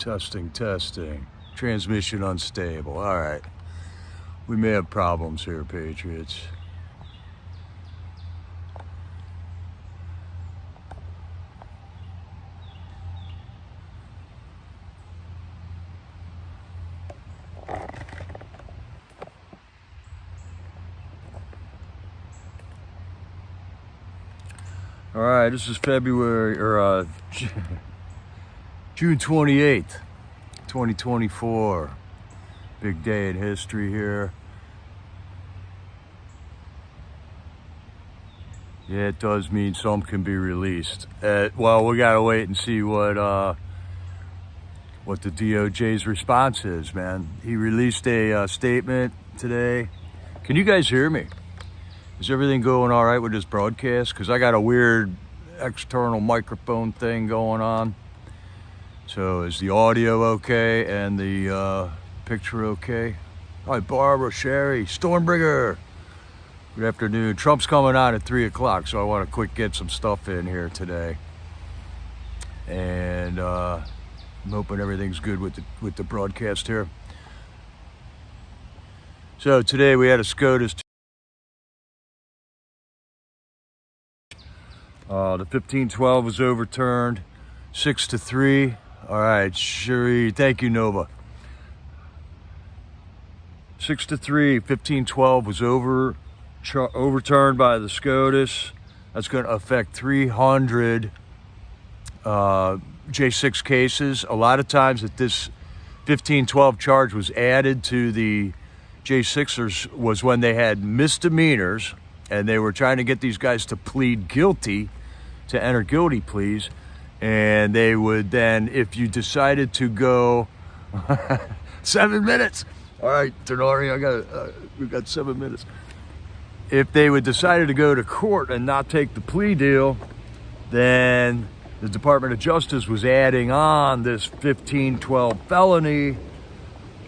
Testing, testing. Transmission unstable. All right. We may have problems here, Patriots. All right, this is February, or June 28th, 2024. Big day in history here. Yeah, it does mean some can be released. Well, we gotta wait and see what the DOJ's response is, man. He released a statement today. Can you guys hear me? Is everything going all right with this broadcast? Because I got a weird external microphone thing going on. So is the audio okay and the picture okay? Hi, Barbara, Sherry, Stormbringer. Good afternoon. Trump's coming on at 3 o'clock, so I want to quick get some stuff in here today. And I'm hoping everything's good with the broadcast here. So today we had a SCOTUS. The 1512 was overturned, 6-3. All right, Sherry, thank you, Nova. 6-3, 1512 was overturned by the SCOTUS. That's going to affect 300 J6 cases. A lot of times that this 1512 charge was added to the J6ers was when they had misdemeanors and they were trying to get these guys to plead guilty, to enter guilty pleas. And they would then, if you decided to go 7 minutes. All right, Tenori, we've got 7 minutes. If they would decided to go to court and not take the plea deal, then the Department of Justice was adding on this 1512 felony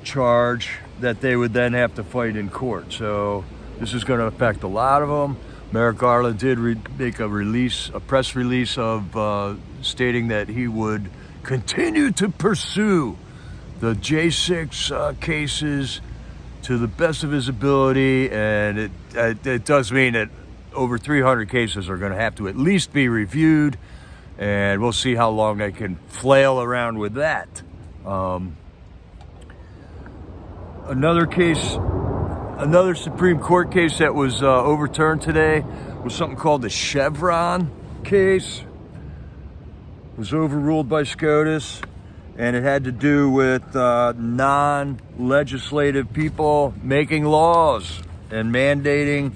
charge that they would then have to fight in court. So this is going to affect a lot of them. Merrick Garland did make a press release of stating that he would continue to pursue the J6 cases to the best of his ability, and it does mean that over 300 cases are going to have to at least be reviewed, and we'll see how long they can flail around with that. Another Supreme Court case that was overturned today was something called the Chevron case. It was overruled by SCOTUS, and it had to do with non-legislative people making laws and mandating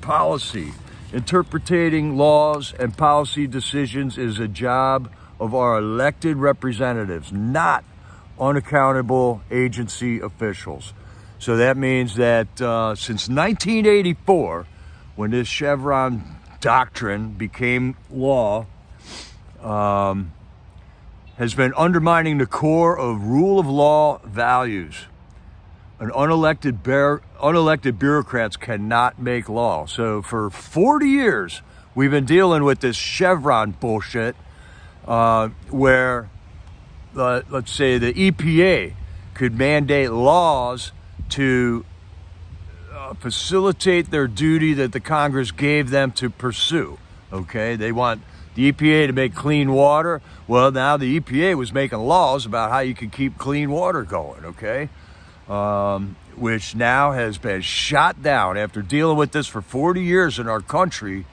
policy. Interpreting laws and policy decisions is a job of our elected representatives, not unaccountable agency officials. So that means that since 1984, when this Chevron doctrine became law, has been undermining the core of rule of law values. An unelected bureaucrats cannot make law. So for 40 years, we've been dealing with this Chevron bullshit, where let's say the EPA could mandate laws to facilitate their duty that the Congress gave them to pursue. Okay, they want the EPA to make clean water. Well, now the EPA was making laws about how you could keep clean water going, okay? Which now has been shot down after dealing with this for 40 years in our country.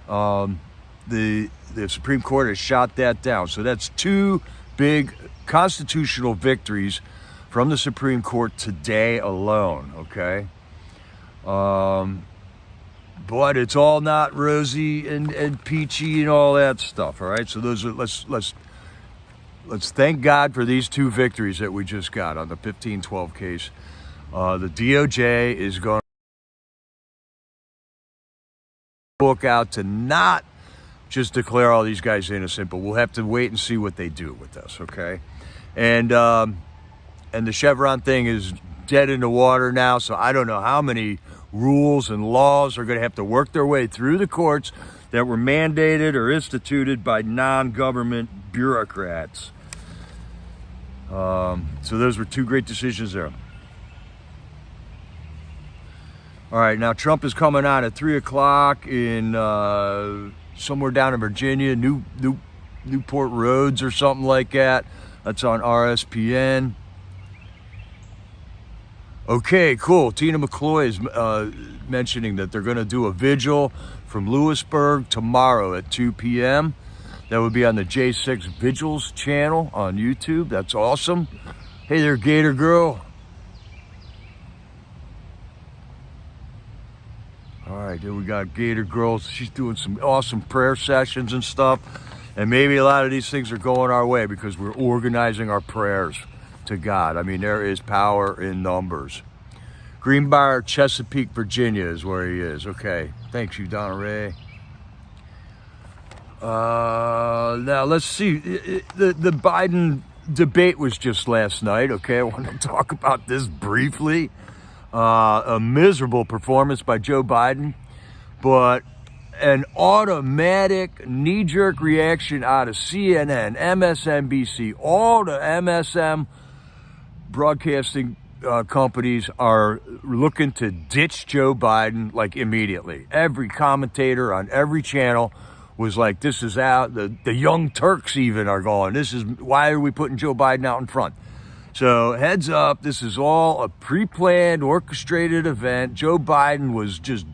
The Supreme Court has shot that down. So that's two big constitutional victories from the Supreme Court today alone, okay? But it's all not rosy and peachy and all that stuff, all right? So those are, let's thank God for these two victories that we just got on the 1512 case. The DOJ is going to look out to not just declare all these guys innocent, but we'll have to wait and see what they do with this, okay? And the Chevron thing is dead in the water now, so I don't know how many rules and laws are going to have to work their way through the courts that were mandated or instituted by non-government bureaucrats. So those were two great decisions there. All right, now Trump is coming out at 3 o'clock in somewhere down in Virginia, Newport Roads or something like that. That's on RSPN. Okay, cool. Tina McCloy is mentioning that they're going to do a vigil from Lewisburg tomorrow at 2 p.m. That would be on the J6 Vigils channel on YouTube. That's awesome. Hey there, Gator Girl. All right, there we got Gator Girl. She's doing some awesome prayer sessions and stuff. And maybe a lot of these things are going our way because we're organizing our prayers to God. I mean, there is power in numbers. Greenbrier, Chesapeake, Virginia is where he is. Okay, thanks you, Donna Ray. Now, let's see. The Biden debate was just last night, okay? I want to talk about this briefly. A miserable performance by Joe Biden, but an automatic knee-jerk reaction out of CNN, MSNBC, all the MSM broadcasting companies are looking to ditch Joe Biden like immediately. Every commentator on every channel was like, this is out. The Young Turks even are going, why are we putting Joe Biden out in front? So heads up, this is all a pre-planned, orchestrated event. Joe Biden was just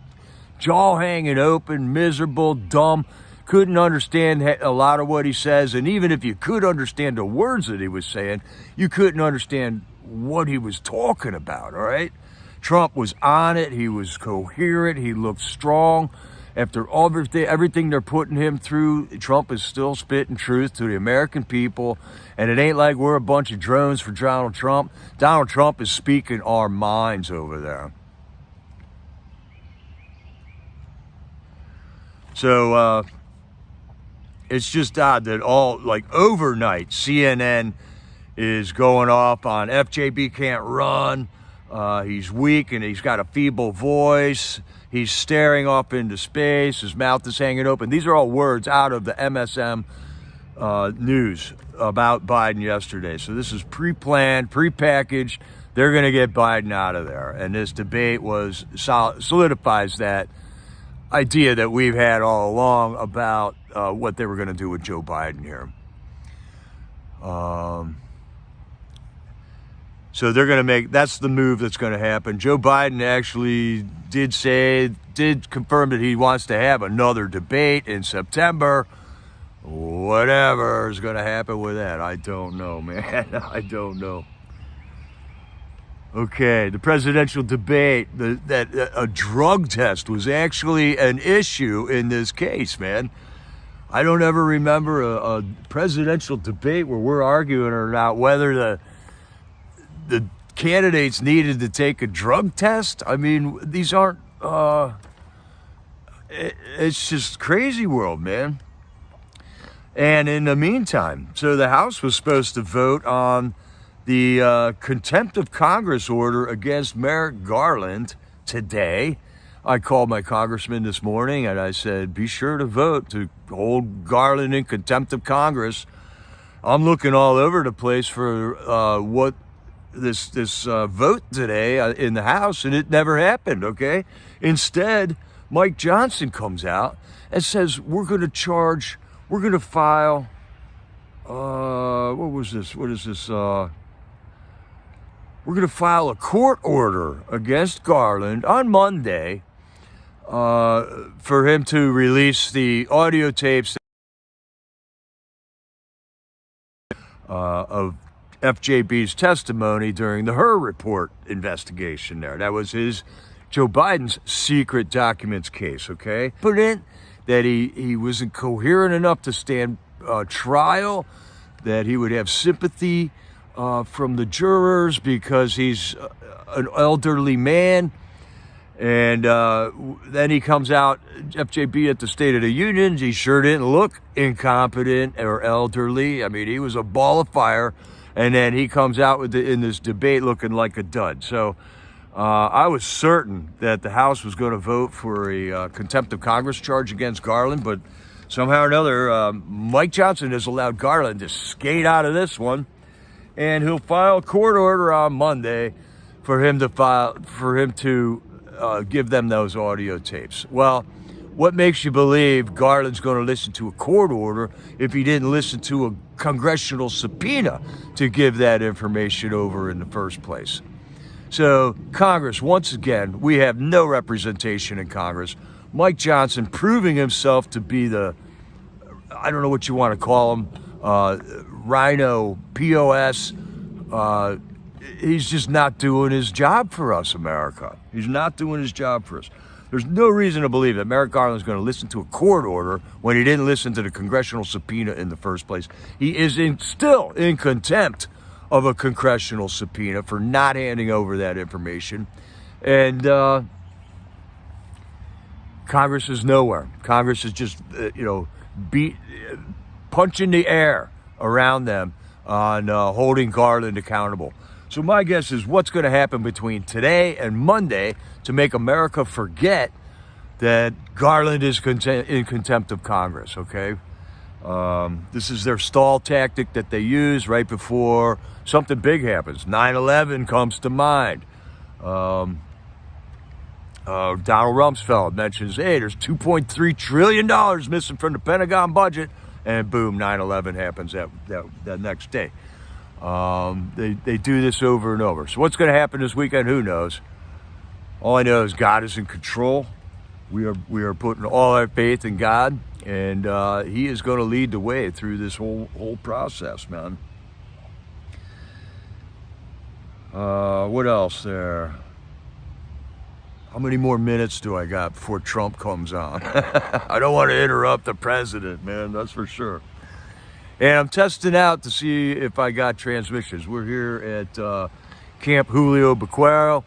jaw hanging open, miserable, dumb, couldn't understand a lot of what he says. And even if you could understand the words that he was saying, you couldn't understand what he was talking about, all right? Trump was on it. He was coherent. He looked strong. After everything they're putting him through, Trump is still spitting truth to the American people. And it ain't like we're a bunch of drones for Donald Trump. Donald Trump is speaking our minds over there. So it's just odd that overnight, CNN is going off on FJB can't run. He's weak and he's got a feeble voice. He's staring off into space. His mouth is hanging open. These are all words out of the MSM news about Biden yesterday. So this is pre-planned, pre-packaged. They're going to get Biden out of there. And this debate solidifies that idea that we've had all along about what they were going to do with Joe Biden here. So they're going to that's the move that's going to happen. Joe Biden actually did confirm that he wants to have another debate in September. Whatever is going to happen with that, I don't know, man. I don't know. Okay, the presidential debate, that a drug test was actually an issue in this case, man. I don't ever remember a presidential debate where we're arguing or not whether the candidates needed to take a drug test. I mean, these aren't, it's just crazy world, man. And in the meantime, so the House was supposed to vote on the contempt of Congress order against Merrick Garland today. I called my congressman this morning and I said, be sure to vote to hold Garland in contempt of Congress. I'm looking all over the place for what this vote today in the House, and it never happened, okay? Instead, Mike Johnson comes out and says, we're going to file, what is this? We're going to file a court order against Garland on Monday for him to release the audio tapes of FJB's testimony during the Hur report investigation there. That was Joe Biden's secret documents case, okay? Put in that he wasn't coherent enough to stand trial, that he would have sympathy from the jurors because he's an elderly man. And then he comes out, FJB at the State of the Union, he sure didn't look incompetent or elderly. I mean, he was a ball of fire. And then he comes out in this debate looking like a dud. So I was certain that the House was going to vote for a contempt of Congress charge against Garland, but somehow or another, Mike Johnson has allowed Garland to skate out of this one. and he'll file a court order on Monday for him to give them those audio tapes. Well, what makes you believe Garland's going to listen to a court order if he didn't listen to a congressional subpoena to give that information over in the first place? So Congress, once again, we have no representation in Congress. Mike Johnson proving himself to be the, I don't know what you want to call him, Rhino POS. He's just not doing his job for us, America. He's not doing his job for us. There's no reason to believe that Merrick Garland's going to listen to a court order when he didn't listen to the congressional subpoena in the first place. He is still in contempt of a congressional subpoena for not handing over that information. And Congress is nowhere. Congress is just, punching the air around them on holding Garland accountable. So my guess is what's going to happen between today and Monday to make America forget that Garland is in contempt of Congress, okay? This is their stall tactic that they use right before something big happens. 9/11 comes to mind. Donald Rumsfeld mentions, hey, there's $2.3 trillion missing from the Pentagon budget, and boom, 9/11 happens that next day. They do this over and over. So what's going to happen this weekend? Who knows? All I know is God is in control. We are putting all our faith in God, and He is going to lead the way through this whole process, man. What else there? How many more minutes do I got before Trump comes on? I don't want to interrupt the president, man. That's for sure. And I'm testing out to see if I got transmissions. We're here at Camp Julio Bequero,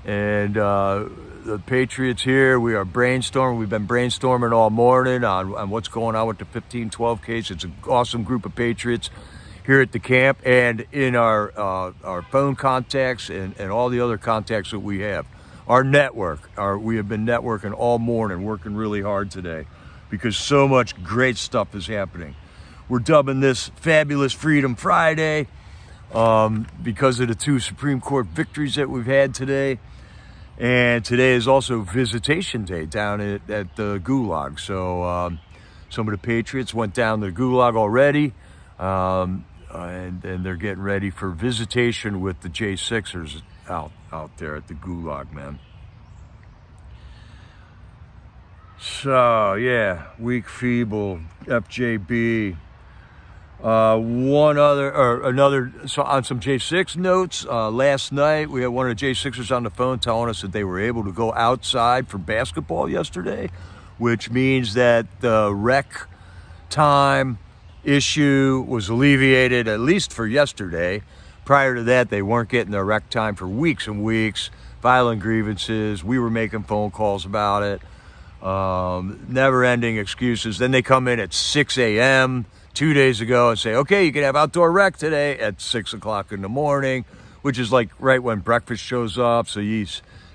and the Patriots here. We are brainstorming. We've been brainstorming all morning on what's going on with the 15-12 case. It's an awesome group of Patriots here at the camp and in our phone contacts and all the other contacts that we have. Our network, we have been networking all morning, working really hard today because so much great stuff is happening. We're dubbing this Fabulous Freedom Friday because of the 2 Supreme Court victories that we've had today. And today is also Visitation Day down at the Gulag. So some of the Patriots went down to the Gulag already, and they're getting ready for visitation with the J6ers out there at the Gulag, man. So, yeah, weak, feeble, FJB. So on some J6 notes, last night we had one of the J6ers on the phone telling us that they were able to go outside for basketball yesterday, which means that the rec time issue was alleviated, at least for yesterday. Prior to that, they weren't getting their rec time for weeks and weeks, filing grievances. We were making phone calls about it. Never-ending excuses. Then they come in at 6 a.m. 2 days ago and say, okay, you can have outdoor rec today at 6 o'clock in the morning, which is like right when breakfast shows up. So you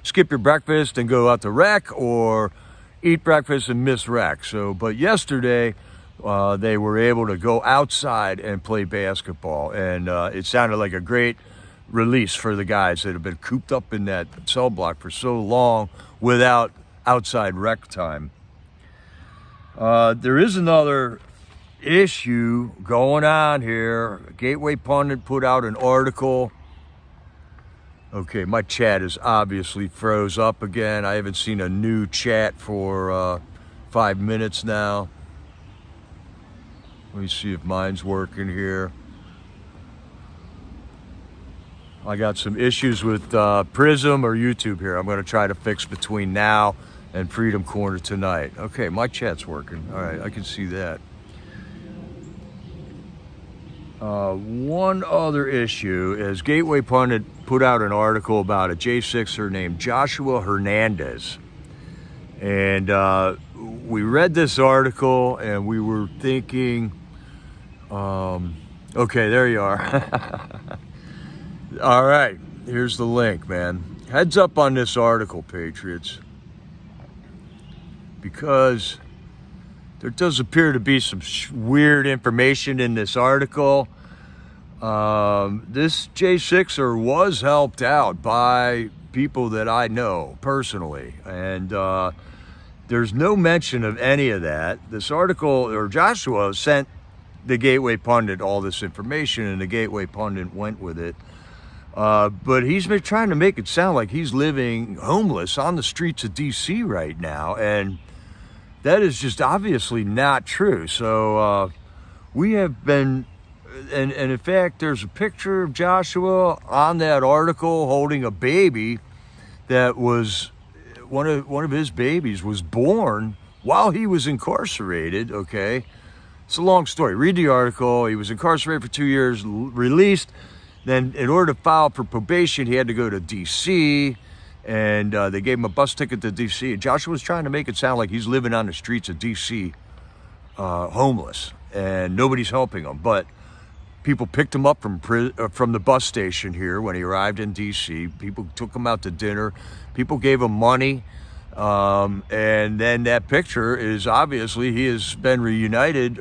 skip your breakfast and go out to rec, or eat breakfast and miss rec. So, but yesterday, they were able to go outside and play basketball, and it sounded like a great release for the guys that have been cooped up in that cell block for so long without outside rec time. There is another issue going on here. Gateway Pundit put out an article. Okay, my chat is obviously froze up again. I haven't seen a new chat for 5 minutes now. Let me see if mine's working here. I got some issues with Prism or YouTube here. I'm going to try to fix between now and Freedom Corner tonight. Okay, my chat's working. All right, I can see that. One other issue is Gateway Pundit put out an article about a J6er named Joshua Hernandez. And we read this article and we were thinking, okay, there you are. All right, here's the link, man. Heads up on this article, Patriots, because there does appear to be some weird information in this article. This J6er was helped out by people that I know personally, and there's no mention of any of that. This article, or Joshua sent the Gateway Pundit all this information, and the Gateway Pundit went with it. But he's been trying to make it sound like he's living homeless on the streets of D.C. right now, and that is just obviously not true. So we have been, and in fact, there's a picture of Joshua on that article holding a baby that was, one of his babies was born while he was incarcerated, okay? It's a long story. Read the article. He was incarcerated for 2 years, released. Then in order to file for probation, he had to go to D.C., and they gave him a bus ticket to D.C. And Joshua was trying to make it sound like he's living on the streets of D.C., homeless, and nobody's helping him. But people picked him up from the bus station here when he arrived in D.C. People took him out to dinner. People gave him money. And then that picture is obviously he has been united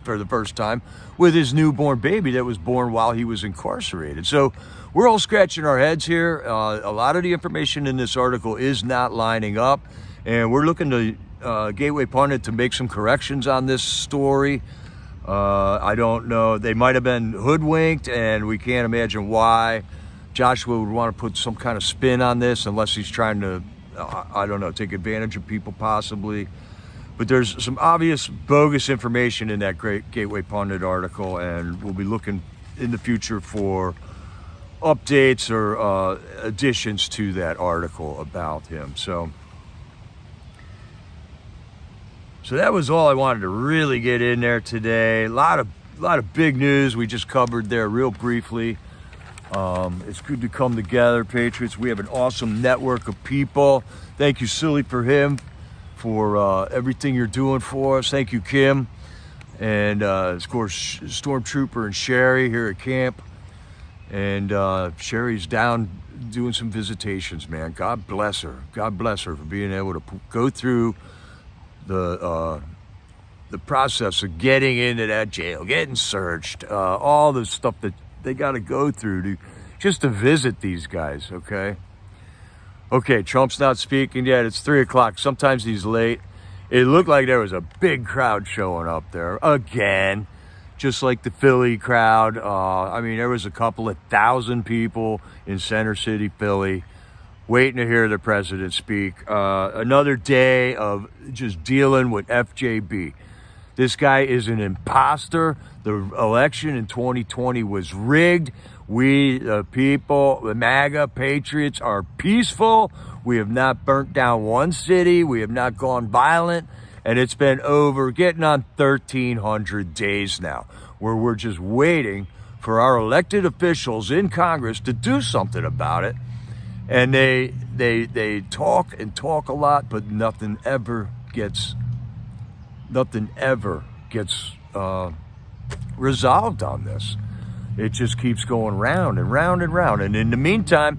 for the first time with his newborn baby that was born while he was incarcerated. So we're all scratching our heads here. A lot of the information in this article is not lining up, and we're looking to Gateway Pundit to make some corrections on this story. I don't know. They might have been hoodwinked, and we can't imagine why Joshua would want to put some kind of spin on this unless he's trying to, I don't know, take advantage of people possibly. But there's some obvious bogus information in that great Gateway Pundit article, and we'll be looking in the future for updates or additions to that article about him. So that was all I wanted to really get in there today. A lot of big news we just covered there real briefly. It's good to come together, Patriots. We have an awesome network of people. Thank you, Silly, for for everything you're doing for us. Thank you, Kim. And, of course, Stormtrooper and Sherry here at camp. And Sherry's down doing some visitations, man. God bless her. God bless her for being able to go through the process of getting into that jail, getting searched, all the stuff that they got to go through just to visit these guys, okay? Okay, Trump's not speaking yet. It's 3 o'clock. Sometimes he's late. It looked like there was a big crowd showing up there again, just like the Philly crowd. I mean, there was a couple of thousand people in Center City, Philly, waiting to hear the president speak. Another day of just dealing with FJB. This guy is an imposter. The election in 2020 was rigged. We, the people, the MAGA Patriots, are peaceful. We have not burnt down one city. We have not gone violent. And it's been getting on 1,300 days now, where we're just waiting for our elected officials in Congress to do something about it. And they talk and talk a lot, but nothing ever gets resolved on this. It just keeps going round and round and round. And in the meantime,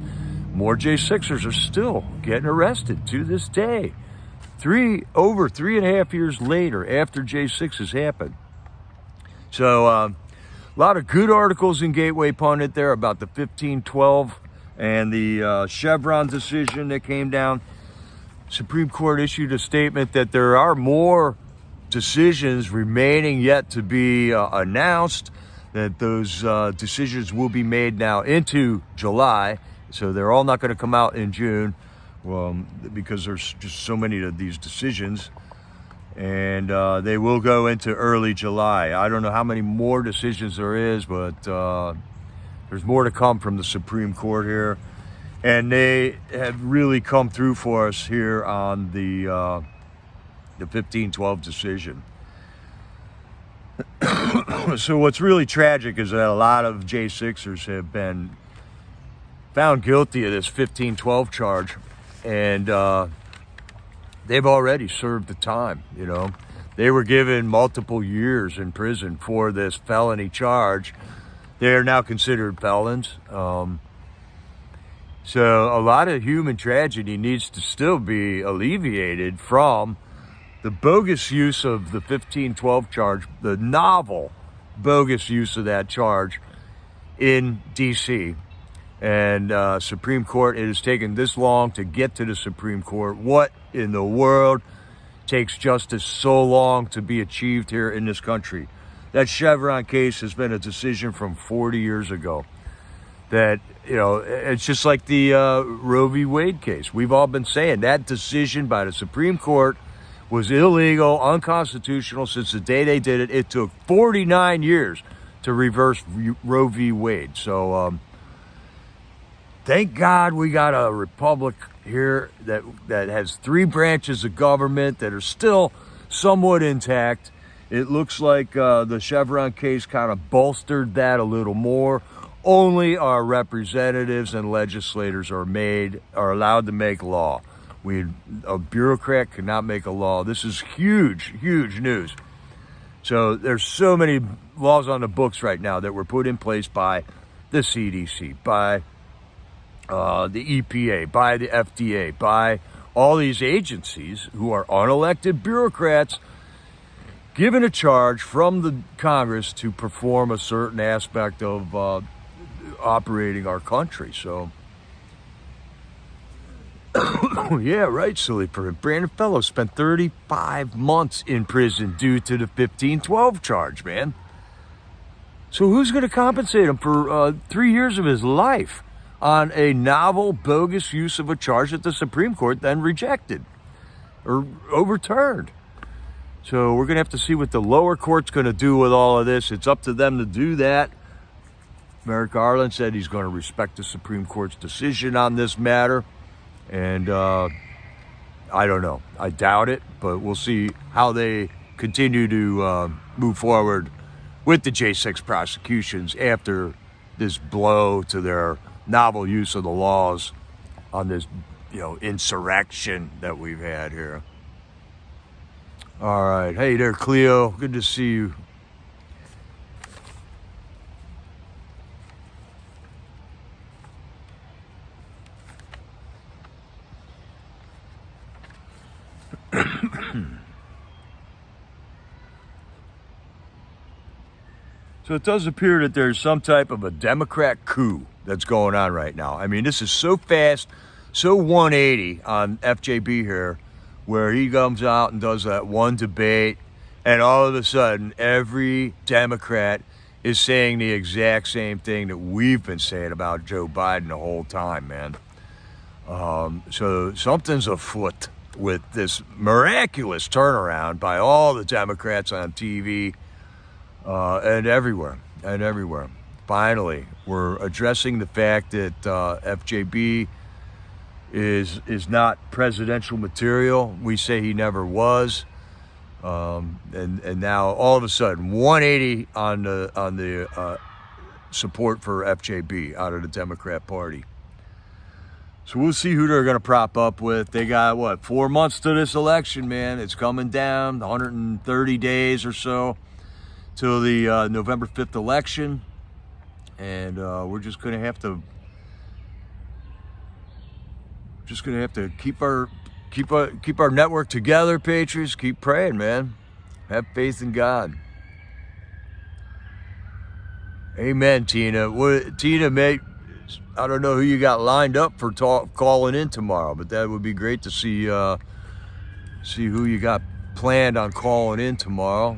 more J6ers are still getting arrested to this day. Over 3.5 years later, after J6 has happened. So a lot of good articles in Gateway Pundit there about the 1512 and the Chevron decision that came down. Supreme Court issued a statement that there are more decisions remaining yet to be announced, that those decisions will be made now into July. So they're all not going to come out in June because there's just so many of these decisions. And they will go into early July. I don't know how many more decisions there is, but there's more to come from the Supreme Court here. And they have really come through for us here on the 1512 decision. So what's really tragic is that a lot of J6ers have been found guilty of this 1512 charge, and they've already served the time. You know, they were given multiple years in prison for this felony charge. They are now considered felons. So a lot of human tragedy needs to still be alleviated from the bogus use of the 1512 charge, the novel bogus use of that charge in D.C. And Supreme Court, it has taken this long to get to the Supreme Court. What in the world takes justice so long to be achieved here in this country? That Chevron case has been a decision from 40 years ago. That, you know, it's just like the Roe v. Wade case. We've all been saying that decision by the Supreme Court was illegal, unconstitutional since the day they did it. It took 49 years to reverse Roe v. Wade. So, thank God we got a republic here that has three branches of government that are still somewhat intact. It looks like the Chevron case kind of bolstered that a little more. Only our representatives and legislators are allowed to make law. A bureaucrat cannot make a law. This is huge, huge news. So there's so many laws on the books right now that were put in place by the CDC, by the EPA, by the FDA, by all these agencies who are unelected bureaucrats given a charge from the Congress to perform a certain aspect of operating our country. So, yeah, right, silly person. Brandon Fellows spent 35 months in prison due to the 1512 charge, man. So who's going to compensate him for 3 years of his life on a novel, bogus use of a charge that the Supreme Court then rejected or overturned? So we're going to have to see what the lower court's going to do with all of this. It's up to them to do that. Merrick Garland said he's going to respect the Supreme Court's decision on this matter. And I don't know. I doubt it, but we'll see how they continue to move forward with the J6 prosecutions after this blow to their novel use of the laws on this, insurrection that we've had here. All right. Hey there, Cleo. Good to see you. So it does appear that there's some type of a Democrat coup that's going on right now. I mean, this is so fast, so 180 on FJB here, where he comes out and does that one debate, and all of a sudden, every Democrat is saying the exact same thing that we've been saying about Joe Biden the whole time, man. So something's afoot with this miraculous turnaround by all the Democrats on TV and everywhere. Finally, we're addressing the fact that FJB is not presidential material. We say he never was, and now all of a sudden 180 on the support for FJB out of the Democrat Party. So we'll see who they're going to prop up with. They got 4 months to this election, man. It's coming down 130 days or so till the November 5th election, and we're just going to have to keep our network together, Patriots. Keep praying, man. Have faith in God. Amen, Tina. Tina, mate, I don't know who you got lined up for calling in tomorrow, but that would be great to see who you got planned on calling in tomorrow.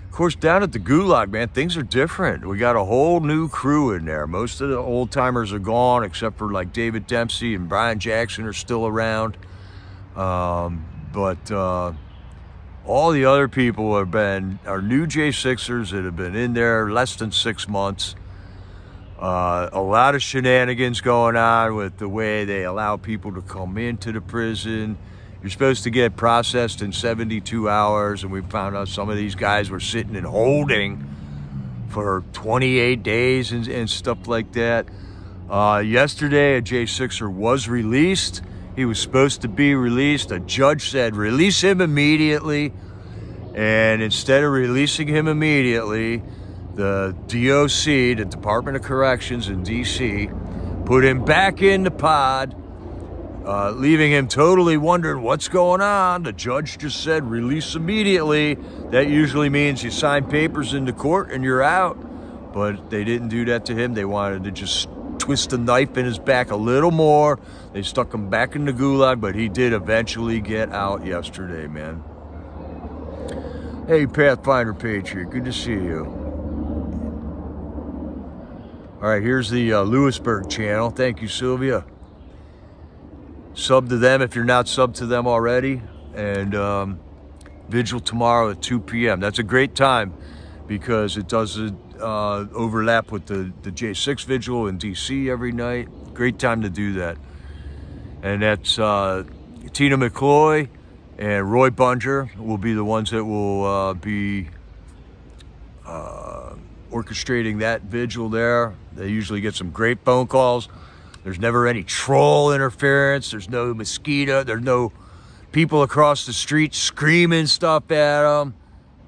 Of course, down at the Gulag, man, things are different. We got a whole new crew in there. Most of the old timers are gone, except for like David Dempsey and Brian Jackson are still around. But all the other people are new J6ers that have been in there less than 6 months. A lot of shenanigans going on with the way they allow people to come into the prison. You're supposed to get processed in 72 hours, and we found out some of these guys were sitting in holding for 28 days and stuff like that. Yesterday, a J6er was released. He was supposed to be released. A judge said, release him immediately. And instead of releasing him immediately, the DOC, the Department of Corrections in D.C., put him back in the pod, leaving him totally wondering what's going on. The judge just said, release immediately. That usually means you sign papers into court and you're out. but they didn't do that to him. They wanted to just twist a knife in his back a little more. They stuck him back in the gulag, but he did eventually get out yesterday, man. Hey, Pathfinder Patriot, good to see you. All right, here's the Lewisburg channel. Thank you, Sylvia. Sub to them if you're not subbed to them already. And vigil tomorrow at 2 p.m. That's a great time because it doesn't overlap with the J6 vigil in DC every night. Great time to do that. And that's Tina McCloy and Roy Bunger will be the ones that will be orchestrating that vigil there. They usually get some great phone calls. There's never any troll interference. There's no mosquito. There's no people across the street screaming stuff at them,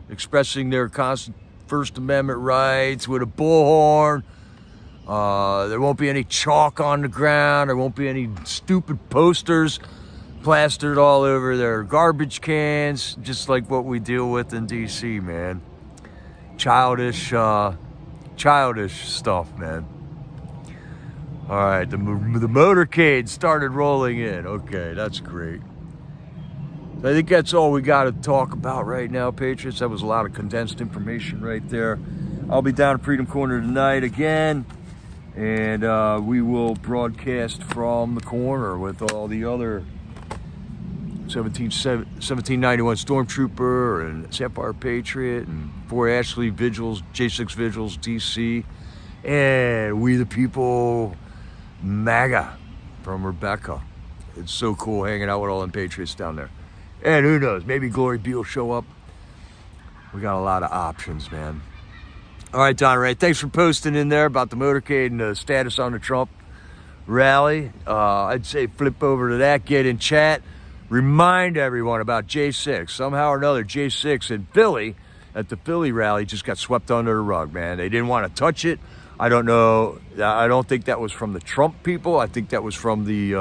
expressing their First Amendment rights with a bullhorn. There won't be any chalk on the ground. There won't be any stupid posters plastered all over their garbage cans, just like what we deal with in DC, man. Childish stuff, man. All right, the motorcade started rolling in. Okay, that's great. I think that's all we got to talk about right now, Patriots. That was a lot of condensed information right there. I'll be down at Freedom Corner tonight again, and we will broadcast from the corner with all the other 1791 Stormtrooper and Sapphire Patriot and 4 Ashley Vigils, J6 Vigils, DC, and We the People MAGA from Rebecca. It's so cool hanging out with all them Patriots down there. And who knows, maybe Glory B will show up. We got a lot of options, man. All right, Don Ray, thanks for posting in there about the motorcade and the status on the Trump rally. I'd say flip over to that, get in chat. Remind everyone about J6. Somehow or another, J6 in Philly, at the Philly rally, just got swept under the rug, man. They didn't want to touch it. I don't know. I don't think that was from the Trump people. I think that was from the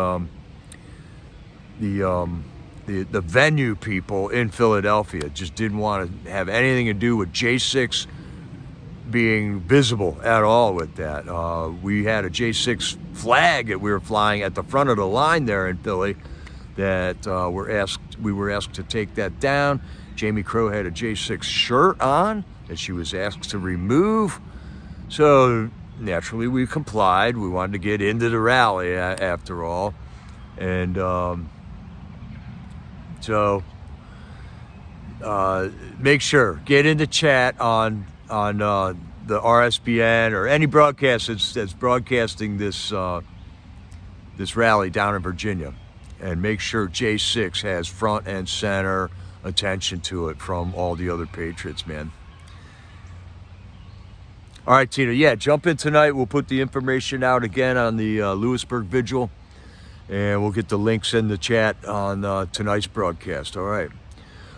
venue people in Philadelphia. Just didn't want to have anything to do with J6 being visible at all with that. We had a J6 flag that we were flying at the front of the line there in Philly that we were asked to take that down. Jamie Crow had a J6 shirt on that she was asked to remove. So naturally we complied. We wanted to get into the rally after all. And so make sure, get into chat on the RSBN or any broadcast that's broadcasting this rally down in Virginia. And make sure J6 has front and center attention to it from all the other Patriots, man. All right, Tina, yeah, jump in tonight. We'll put the information out again on the Lewisburg Vigil, and we'll get the links in the chat on tonight's broadcast. All right.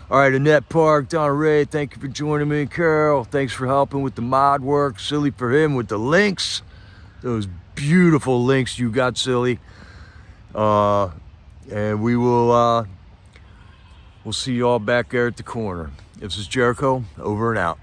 All right, Annette Park, Donna Ray, thank you for joining me. Carol, thanks for helping with the mod work. Silly for him with the links. Those beautiful links you got, Silly. And we will we'll see you all back there at the corner. This is Jericho, over and out.